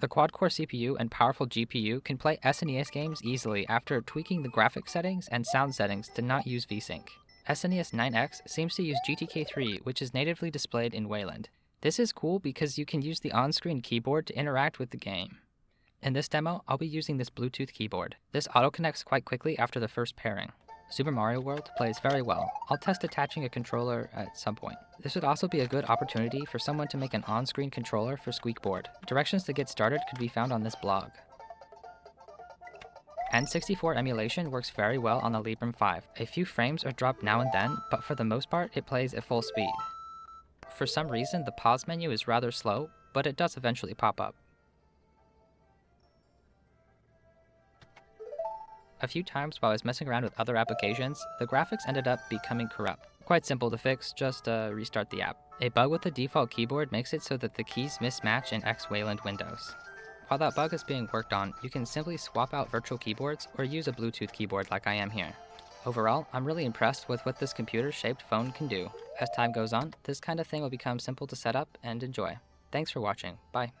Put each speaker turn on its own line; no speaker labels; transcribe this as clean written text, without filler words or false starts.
The quad-core CPU and powerful GPU can play SNES games easily after tweaking the graphics settings and sound settings to not use VSync. SNES 9X seems to use GTK3, which is natively displayed in Wayland. This is cool because you can use the on-screen keyboard to interact with the game. In this demo, I'll be using this Bluetooth keyboard. This auto-connects quite quickly after the first pairing. Super Mario World plays very well. I'll test attaching a controller at some point. This would also be a good opportunity for someone to make an on-screen controller for Squeakboard. Directions to get started could be found on this blog. N64 emulation works very well on the Librem 5. A few frames are dropped now and then, but for the most part it plays at full speed. For some reason the pause menu is rather slow, but it does eventually pop up. A few times while I was messing around with other applications, the graphics ended up becoming corrupt. Quite simple to fix, just restart the app. A bug with the default keyboard makes it so that the keys mismatch in X-Wayland windows. While that bug is being worked on, you can simply swap out virtual keyboards or use a Bluetooth keyboard like I am here. Overall, I'm really impressed with what this computer-shaped phone can do. As time goes on, this kind of thing will become simple to set up and enjoy. Thanks for watching. Bye.